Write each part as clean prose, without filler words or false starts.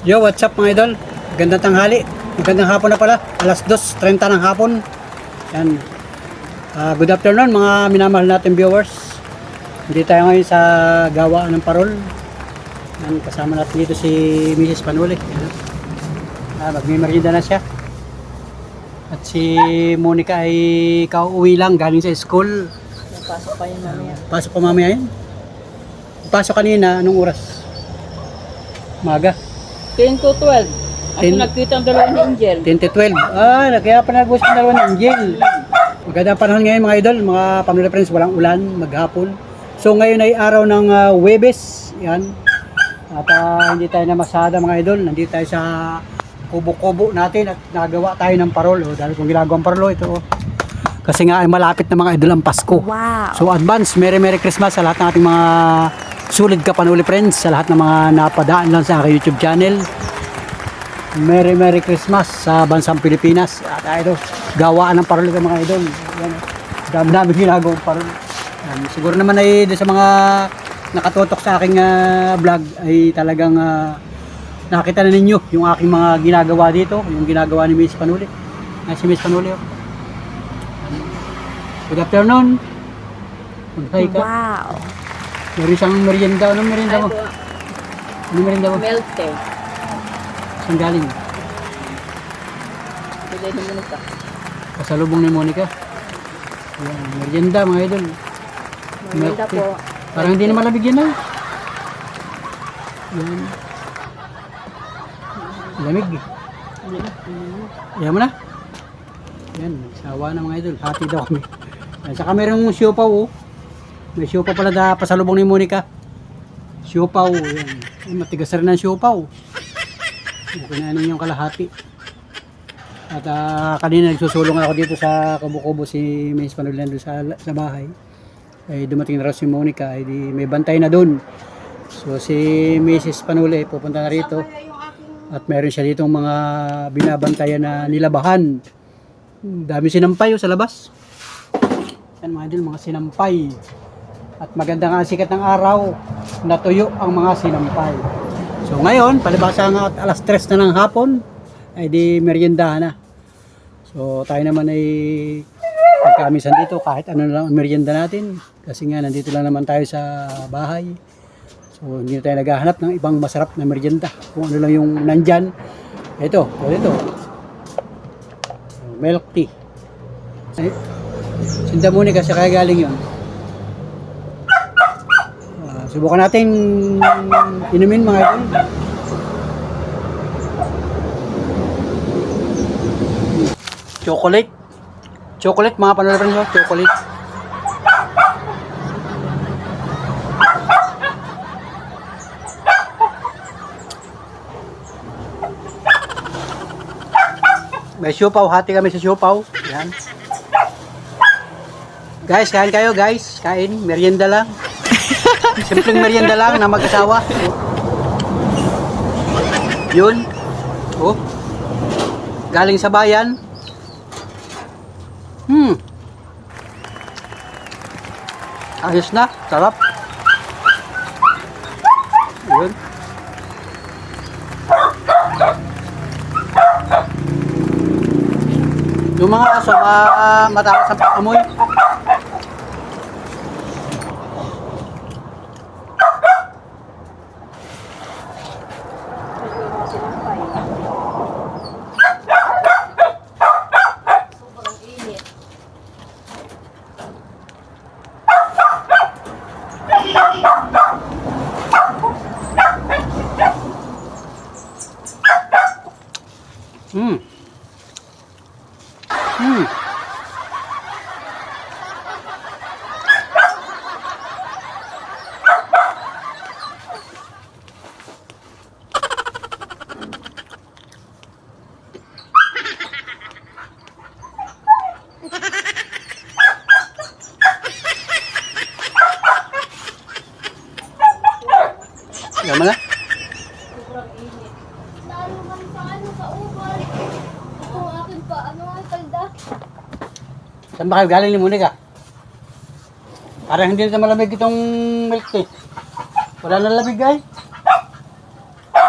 Yo, what's up mga idol? Gandang tanghali. Magandang hapon na pala. Alas 2:30 ng hapon. Yan. Good afternoon mga minamahal natin viewers. Hindi tayo ngayon sa gawaan ng parol. Yan, kasama natin dito si Mrs. Panuli. Magmimerienda na siya. At si Monica ay kauwi lang galing sa school. Pasok pa yun mamaya. Pasok pa mamaya yun. Pasok kanina, anong oras? Maga. 10 to 12. Ako 10. nagkita ang dalawa ni Angel. 10 to 12. Kaya pa nag-gusto ng dalawa ni Angel. Maganda panahon ngayon mga idol, mga family friends, walang ulan, maghapon. So ngayon ay araw ng Huwebes. Yan. At hindi tayo namasada mga idol. Nandito tayo sa kubo-kubo natin at nagawa tayo ng parol. Dahil kung ginagawang parol, ito. Kasi nga ay malapit na mga idol ang Pasko. Wow. So advance, Merry Christmas sa lahat ng ating mga sulit ka panuli friends, sa lahat ng mga napadaan lang sa aking YouTube channel. Merry Christmas sa bansang Pilipinas. At ito, gawaan ng parol ito mga idol. Yan, dami ginagawang parol. Siguro naman ay sa mga nakatutok sa aking vlog ay talagang nakita na ninyo yung aking mga ginagawa dito, yung ginagawa ni Miss Panuli. Si Miss Panuli. Good afternoon. Mag-hi ka. Wow. Meron siyang merienda. Anong merienda mo? Anong merienda mo? Milk tea. Saan galing? Bigay ni Monica. Pasalubong ni Monica. Yan, merienda mga idol. Merienda Milk tea. po. Parang hindi na malabig yan ay. Yan. Lamig. Yan mo na. Yan, sawa na mga idol. Hati daw kami. Yan, saka mayroong siopaw oh. May siopaw pala na pasalubong ni Monica. Siopaw. Yan. Ay, matigas rin ang siopaw. Kinainin yung kalahati. At kanina nagsusulong ako dito sa kubo-kubo si Miss Panulan doon sa bahay. Ay dumating na raw si Monica, ay di, may bantay na doon. So si Mrs. Panuli pupunta na rito. At meron siya ditong mga binabantayan na nilabahan. Dami sinampay sa labas. Yan mga idol, mga sinampay. At maganda nga ang sikat ng araw, natuyo ang mga sinampay. So ngayon, palibasa nga at alas 3 na ng hapon, ay di meriendahan na. So tayo naman ay pagkamisan dito, kahit ano lang ang merienda natin. Kasi nga, nandito lang naman tayo sa bahay. So hindi na tayo naghahanap ng ibang masarap na merienda. Kung ano lang yung nandyan. Ito. Milk tea. Sinta muna kasi kaya galing yun. Subukan natin inumin mga ito. Chocolate mga panalapan nyo. Chocolate. May siopaw. Hati kami sa siopaw. Yan. Guys, kain kayo guys. Kain. Merienda lang. Simpleng merienda lang na mag-asawa. Yun. Oh. Galing sa bayan. Ayos na. Sarap. Yun. Yung mga aso, matakas ang pakamoy. Yaman na? Sobrang init. Lalo man sa sa ubal. Ito akin pa, ang palda? Saan ba kayo galing ni Monica? Parang hindi na malamig itong milk tea. Wala na lamig ay.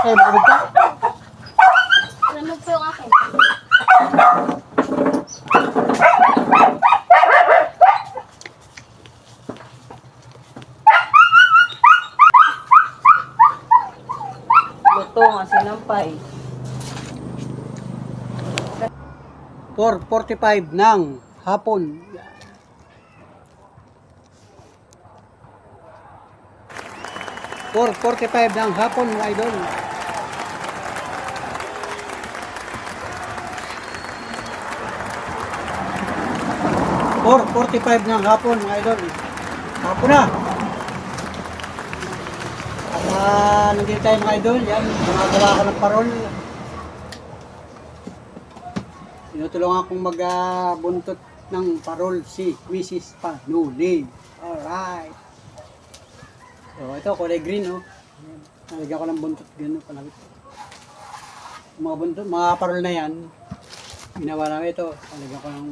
Sa'yo, bukod ka? Alam po yung akin. Luto nga sinampay. 4:45 ng hapon. 4:45 ng hapon, mga idol. Or 45 ng hapon, mga idol. Hapon na. At nandito tayo, mga idol. Yan, gumagawa ko ng parol. Tinutulungan akong magbuntot ng parol si Mrs. Panuli. Alright. So, ito, kulay green, oh. Nalagyan ko ng buntot, gano'n, palagit. Mga buntot, mga parol na yan, ginawa namin ito. Nalagyan ko ng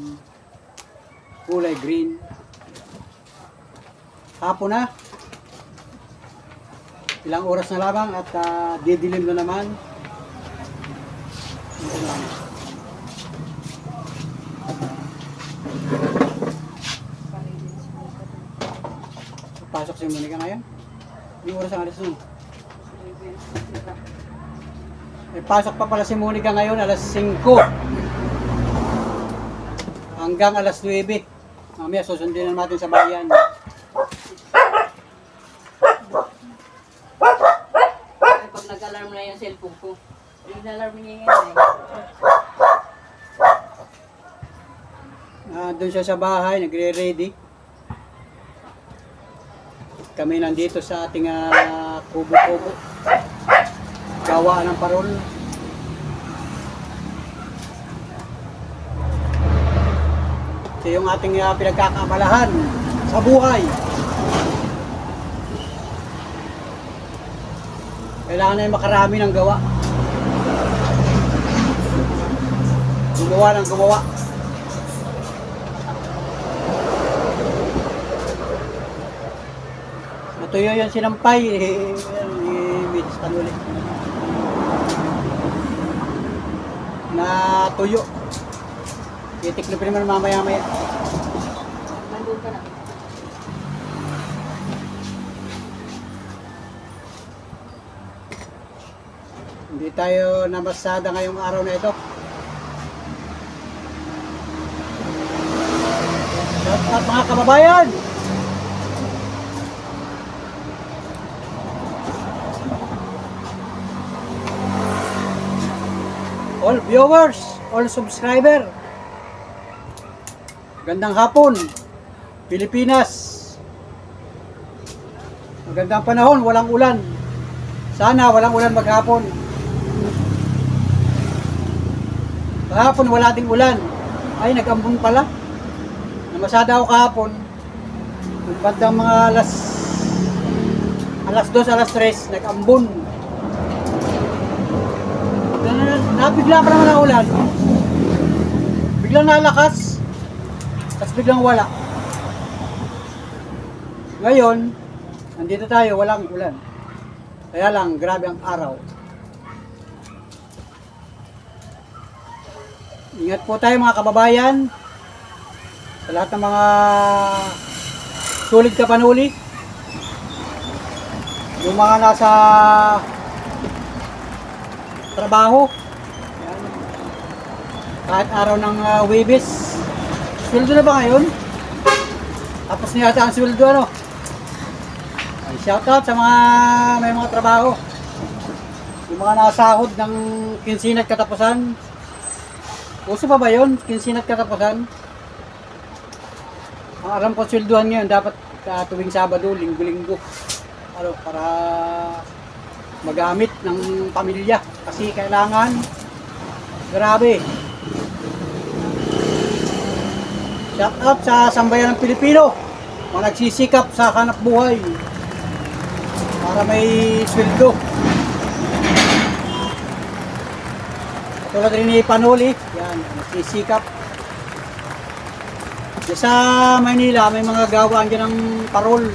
kulay green. Hapon na. Ilang oras na lamang at didilim na naman. Ito lang. Pasok si Monica ngayon. Yung oras ang alas nun. Pasok pa pala si Monica ngayon alas 5. Hanggang alas 9. Mamaya susundin na natin sa bayan. Pag nag-alarm na yung cellphone ko, nag-alarm niya yan Doon siya sa bahay, nagre-ready. Kami nandito sa ating kubo-kubo. Gawa ng parol. Ito yung ating pinagkakamalahan sa buhay. Kailangan na yung makarami ng gawa. Gumawa ng gumawa. Natuyo yung sinampay, Mrs. Panuli. Natuyo. Titiklopin naman mamaya-maya. Nandun ka na. Hindi tayo namasada ngayong araw na ito. Shout out mga kababayan! All viewers, all subscriber. Magandang hapon, Pilipinas. Magandang panahon, walang ulan. Sana walang ulan maghapon. Kahapon wala ding ulan. Ay, nag-ambon pala. Namasada ako kahapon. Bandang mga alas 2, alas 3, nag-ambon. Nabigla pa naman ang ulan. Biglang nalakas. Tapos biglang wala. Ngayon, nandito tayo, walang ulan. Kaya lang, grabe ang araw. Ingat po tayo mga kababayan. Sa lahat ng mga sulit kapanuli. Yung mga nasa trabaho. Yan. Kahit araw ng Webes. Sweldo na ba ngayon? Tapos na yata ang sweldo, ano? Ay, shout out sa mga may mga trabaho. Yung mga nasahod ng kinsin at katapusan. Uso pa ba yun? Kinsin at katapusan? Ang alam ko sweldohan ngayon dapat tuwing Sabado, linggo-linggo. Ano, para magamit ng pamilya. Kasi kailangan, grabe. Shout out sa sambayan ng Pilipino. Mga nagsisikap sa hanap buhay. Para may sweldo. Tulad rin ni Panuli, yan, nagsisikap. Sa Manila, may mga gawaan dyan ng parol,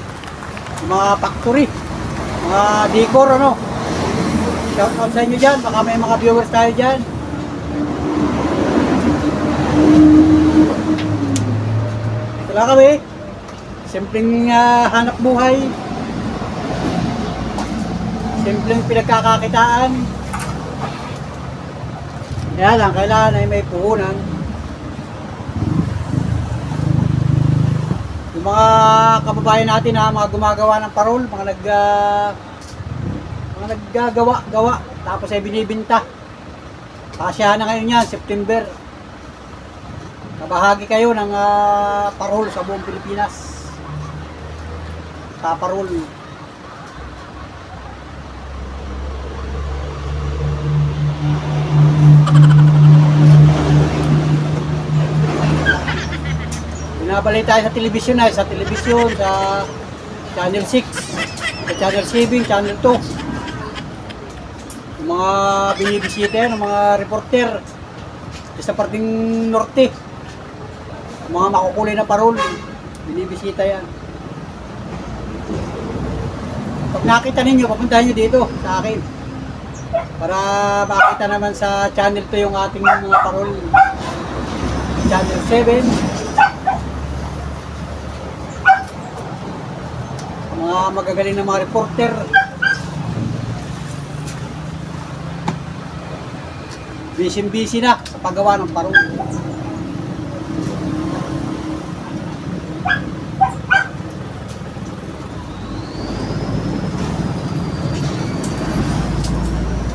mga factory, mga decor, ano. Shout out sa inyo dyan. Baka may mga viewers tayo dyan. Ito lang kami. Simpleng hanap buhay. Simpleng pinagkakakitaan. Kaya lang, kailangan ay may puhunan. Yung mga kababayan natin na mga gumagawa ng parol, mga naggagawa, tapos ay binibinta. Pasyahan na ngayon yan, September. Kabahagi kayo ng parol sa buong Pilipinas. Parol. Binabalay tayo sa telebisyon sa Channel 6, sa Channel 7, Channel 2. Yung mga binibisita yan, yung mga reporter sa parting norte. Yung mga makukulay na parol, binibisita yan. Pag nakita ninyo, papuntahan nyo dito sa akin. Para makita naman sa Channel 2 yung ating mga parol. Channel 7. Mga magagaling na mga reporter. Busy na sa paggawa ng parol.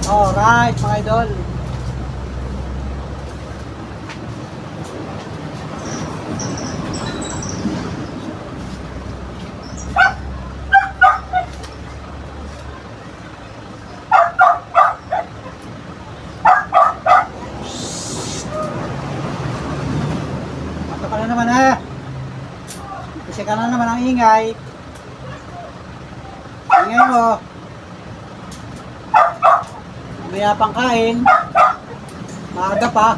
Alright, mga idol. Mato ka na naman ha. Kasi ka na naman ang ingay. Ingay mo. Maya pang kain, maaga pa.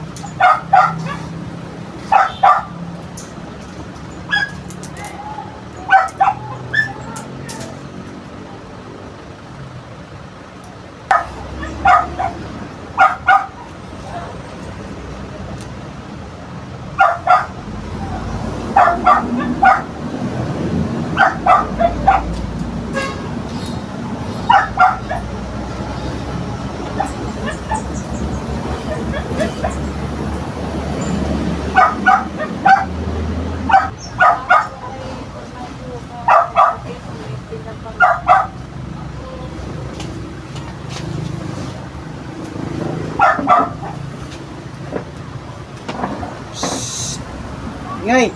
Ingay.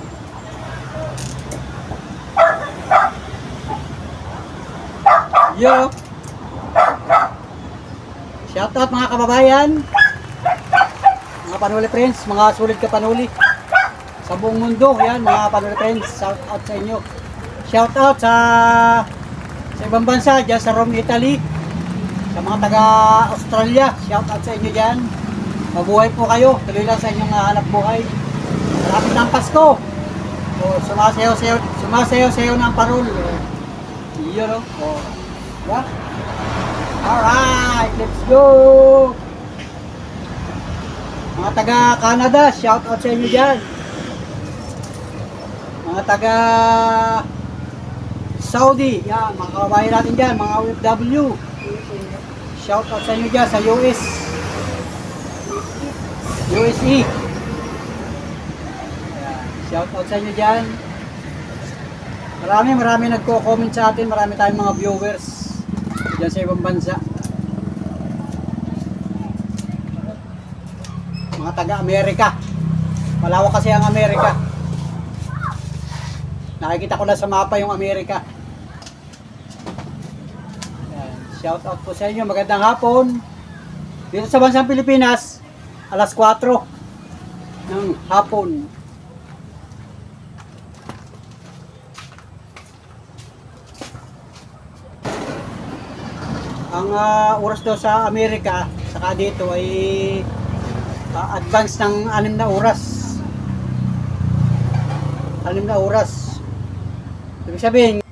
Yo. Shout out mga kababayan. Mga panuli friends, mga sulit ka panuli. Sa buong mundo, yan mga panuli friends, shout out sa inyo. Shout out sa ibang bansa, dyan sa Rome, Italy. Sa mga taga Australia, shout out sa inyo dyan. Mabuhay po kayo, tuloy lang sa inyong hanap buhay. Malapit ng Pasko. So, sumasayaw-sayaw ng parol. Yun o. Oh. Diba? Alright, let's go! Mga taga Canada, shout out sa inyo dyan. Mga taga Saudi, yan, mga kababayan natin dyan, mga OFW. Shout out sa inyo dyan sa USA. Shout out sa inyo dyan. Marami nagko-comment sa atin. Marami tayong mga viewers dyan sa ibang bansa. Mga taga-Amerika. Malawak kasi ang Amerika. Nakikita ko na sa mapa yung Amerika. Yan. Shout out po sa inyo. Magandang hapon. Dito sa bansang Pilipinas, alas 4 ng hapon. Ang oras daw sa Amerika, saka dito ay advance ng 6 na oras. 6 na oras. Ibig sabihin,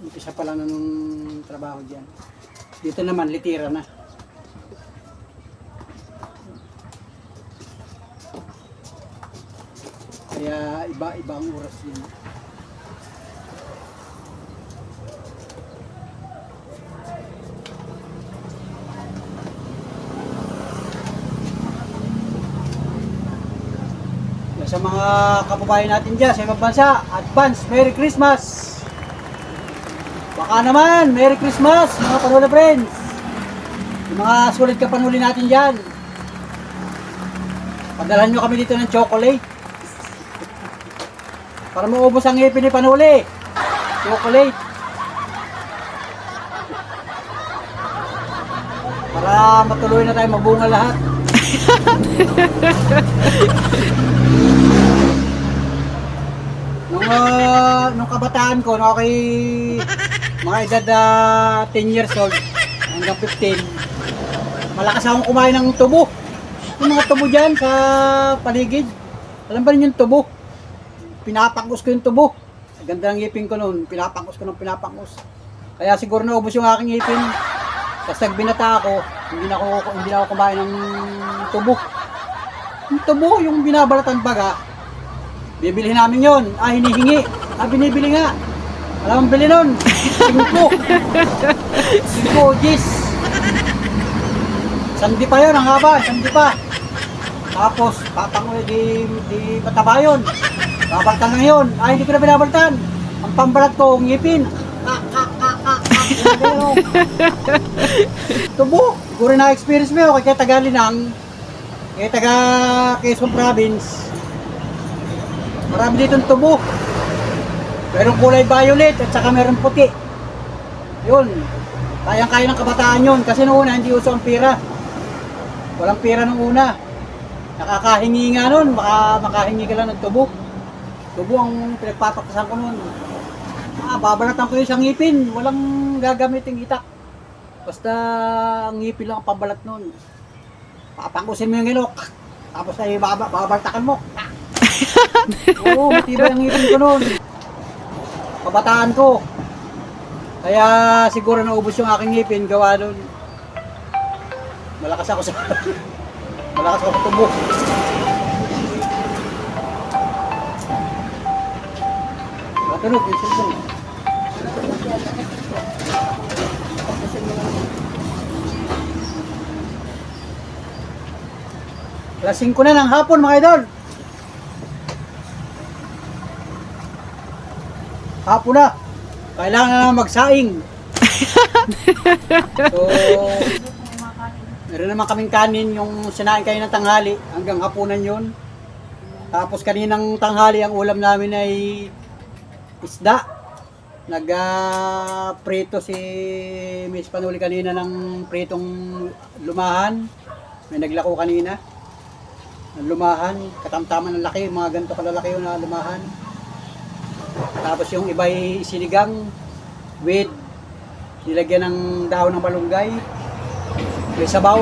umpisa pa lang ng trabaho dyan. Dito naman, litira na. Kaya iba-iba ang oras din. Sa mga kababayan natin dyan sa ibang bansa, advance Merry Christmas! Baka naman, Merry Christmas mga Panula friends! Yung mga sulit kapanuli natin dyan, padalhan nyo kami dito ng chocolate para maubos ang ngipin ni Panuli. Chocolate para matuloy na tayo mabunga lahat. Nung kabataan ko, nung ako'y mga edad 10 years old hanggang 15, malakas akong kumain ng tubo. Yung mga tubo dyan sa paligid. Alam ba rin yung tubo? Pinapangos ko yung tubo. Ang ganda ng ngipin ko noon, pinapangos ko ng pinapangos. Kaya siguro naubos yung aking ngipin. Tapos nagbinata ako, hindi na ako kumain ng tubo. Yung tubo, yung binabalatan baga, bibilihin namin yon. Hinihingi. Binibili nga. Alam mong bili nun? 5 Gs. Sandi pa yun, ang haba, sandi pa. Tapos, papangulit, di mataba yun. Babaltan lang yun. Hindi ko na binabaltan. Ang pambalat ko, ngipin. Tubo. Siguro na-experience mo yun, kaya Tagalinang, kaya taga Quezon Province. Marami ditong tubo. Merong kulay violet at saka merong puti. Yun. Kayang-kaya ng kabataan yun. Kasi noong una, hindi uso ang pira. Walang pira nung una. Nakakahingi nga nun. Makahingi ka lang ng tubo. Tubo ang pinagpapakasan ko nun. Babalatan ko yung isang ngipin. Walang gagamiting itak. Basta ang ngipin lang ang pambalat nun. Papangkusin mo yung ilok. Tapos ay babaltakan mo. Oo, matibay ang ngipin ko nun. Kabataan ko. Kaya siguro naubos yung aking ngipin gawa nun. Malakas ako sa tubo. Matunog yung cellphone. Alas 5 na ng hapon mga idol. Hapon na. Kailangan na magsaing. So, meron naman kaming kanin yung sinain kayo ng tanghali hanggang hapunan yun. Tapos kaninang tanghali ang ulam namin ay isda. Nag-prito si Miss Panuli kanina ng pritong lumahan. May naglako kanina. Ng lumahan, katamtaman ng laki, mga ganito kalalaki yung na lumahan. Tapos yung iba ay sinigang with nilagyan ng dahon ng malunggay. May sabaw.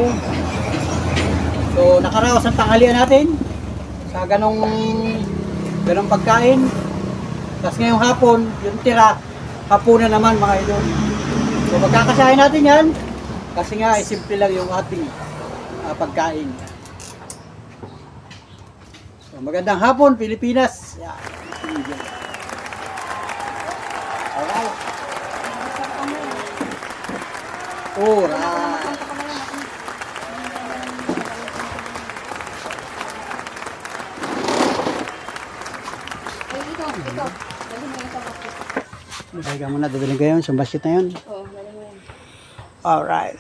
So nakaraos ang tanghalian natin sa ganong pagkain. Tapos ngayong hapon, yung tira, hapunan naman mga idol. So magkakasahin natin yan kasi nga simple lang yung ating pagkain. So magandang hapon Pilipinas. Yeah. Alright. Alright. Balikan mo na, dadalhin ko yun sa basket na yun. Oo, dali mo yan. Alright.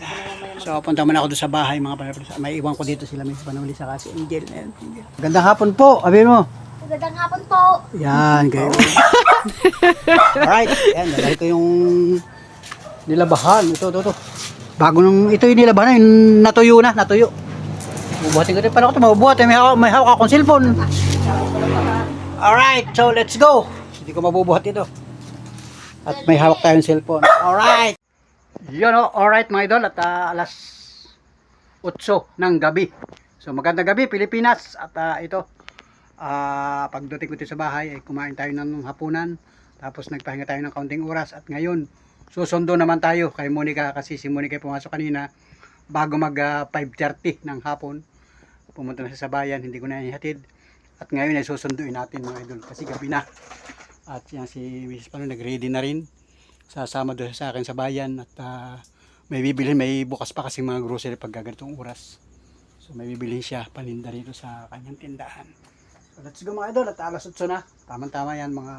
So, punta muna ako doon sa bahay mga panapos. May iwan ko dito sila, may Panuli sa kasi Angel. Gandang hapon po, abi mo. Magandang hapon po. Yan, kayo. Alright, yan, dahil ito yung nilabahan. Ito. Bago nung, ito yung nilabahan, yung natuyo. Bubuhatin ko rin pala ito, mabubuhat. May hawak akong cellphone. Alright, so let's go. Hindi ko mabubuhat ito. At may hawak tayong cellphone. Alright. Yun o, alright mga idol. At alas 8 ng gabi. So magandang gabi Pilipinas. At ito, pagdating ko dito sa bahay, kumain tayo ng hapunan. Tapos nagpahinga tayo ng kaunting oras. At ngayon, susundo naman tayo kay Monica kasi si Monica pumasok kanina bago mag 5:30 ng hapon. Pumunta na siya sa bayan, hindi ko na ihatid. At ngayon ay susunduin natin mga idol kasi gabi na. At yan si Mrs. Pano nag-ready na rin. Sasama doon sa akin sa bayan at may bibilhin, may bukas pa kasi mga grocery pag ganitong oras. So may bibilhin siya paninda rito sa kanyang tindahan. So let's go mga idol at alas 8 na. Tama-tama yan mga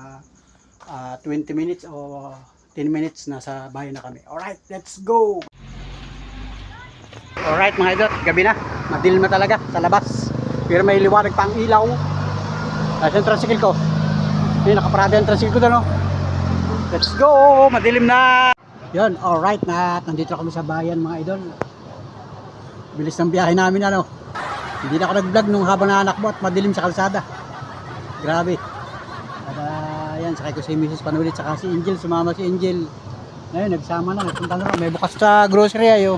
20 minutes o 10 minutes nasa bayan na kami. Alright, let's go! Alright mga idol, gabi na. Madilim na talaga sa labas. Pero may liwanag pang ilaw. Yung tricycle ko. Nakaparada yung tricycle ko doon. Let's go! Madilim na! Yun, alright na. Nandito kami sa bayan mga idol. Bilis ng biyahe namin ano. Hindi na ako nag-vlog nung habang nanakbo at madilim sa kalsada. Grabe. At yan, sakay ko si Mrs. Panulit saka si Angel. Sumama si Angel. Ngayon, nagsama na. Nagpunta na. May bukas sa grocery ayo.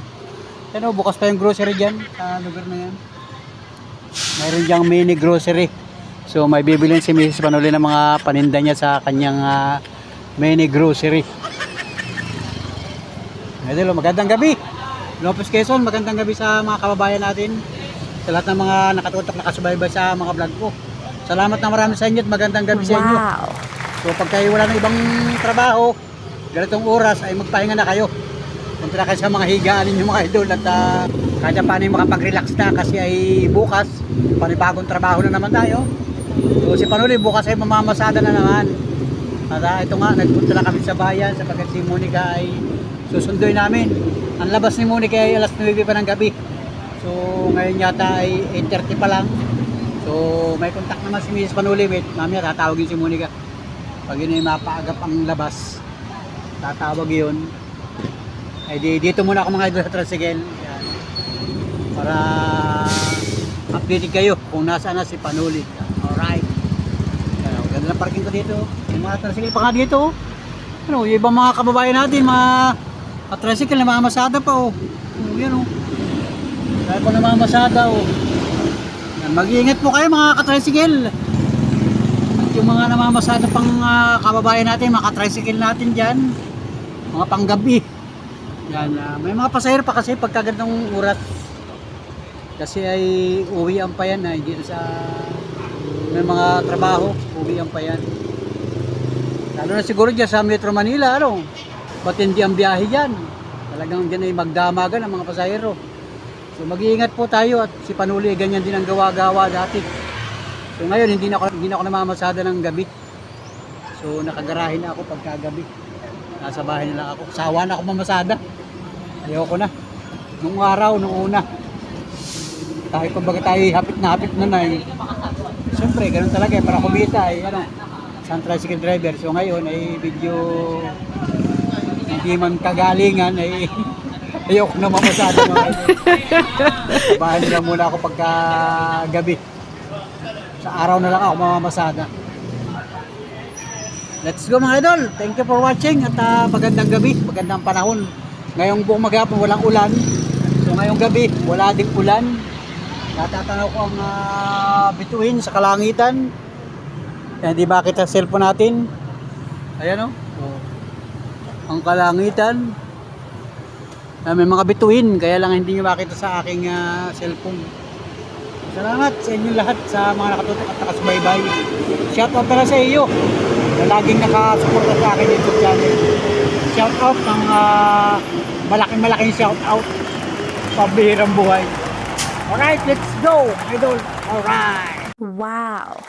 Yan o, bukas pa yung grocery dyan sa lugar na yan. Mayroon dyang mini grocery. So may bibilin si Mrs. Panuli ng mga paninda niya sa kanyang mini grocery. Idol, magandang gabi. Lopez Quezon, magandang gabi sa mga kababayan natin. Sa lahat ng mga nakatutok, nakasubaybay sa mga vlog ko. Salamat na marami sa inyo at magandang gabi sa inyo. So pag kayo wala ng ibang trabaho, ganitong oras ay magpahinga na kayo. Punta na kayo sa mga higaan ninyo mga idol at kahit paano yung makapag-relax na kasi ay bukas panibagong trabaho na naman tayo. So si Panuli bukas ay mamamasada na naman. At ito nga, nagpunta na kami sa bayan sapagkat si Monica ay susunduin namin. Ang labas ni Monica ay alas 9 pa ng gabi. So ngayon yata ay 8:30 pa lang. So may contact naman si Mrs. Panuli. Wait, mamaya tatawagin si Monica. Pag yun ay mapaagap ang labas, tatawag yun. Ay dito muna ako mga idol sa tricycle. Yan. Para updated kayo kung nasaan na si Panuli. Alright. Yan, ganda ng parking ko dito. Yung mga tricycle pa nga dito. Ano, yung ibang mga kababayan natin, mga tricycle na mamamasada pa oh. Yan oh. Dahil pa na mamamasada oh. Yan, mag-iingat po kayo mga katricycle. At yung mga namamasada pang kababayan natin, mga katricycle natin dyan, mga panggabi. Yan, may mga pasahero pa kasi pagkagandang oras. Kasi ay uwian pa yan, hindi na sa may mga trabaho, uwian pa yan. Lalo na siguro dyan sa Metro Manila, ano, ba't hindi ang biyahe dyan? Talagang dyan ay magdamagan ang mga pasahero. So mag-iingat po tayo at si Panuli ganyan din ang gawa-gawa dati. So ngayon hindi na ako namamasada ng gabi. So nakagarahe na ako pagkagabi. Nasa bahay na lang ako. Sawa na ako mamasada. Ayoko na. Nung araw, nung una. Tayo kumbaga tayo hapit na eh. Siyempre, ganun talaga eh. Para kumita eh. Ano, isang tricycle driver. So ngayon ay video hindi man kagalingan ay ayoko na mamasada mga ito. Bahay na lang muna ako pagka gabi. Sa araw na lang ako mamamasada. Let's go mga idol. Thank you for watching at magandang gabi, magandang panahon. Ngayong buong maghapon walang ulan. So ngayong gabi wala ding ulan. Natatanaw ko ang bituin sa kalangitan. Yan, di ba kita cellphone natin? Ayan o. Oh. Ang kalangitan. May mga bituin kaya lang hindi nyo makita sa aking cellphone. Salamat sa inyo lahat sa mga nakatutok at nakasubaybay. Shout out pala sa iyo na laging nakasuporta sa akin YouTube channel. Shout out ng malaking shout out. Pabihirang buhay. Alright, let's go, idol. Alright. Wow.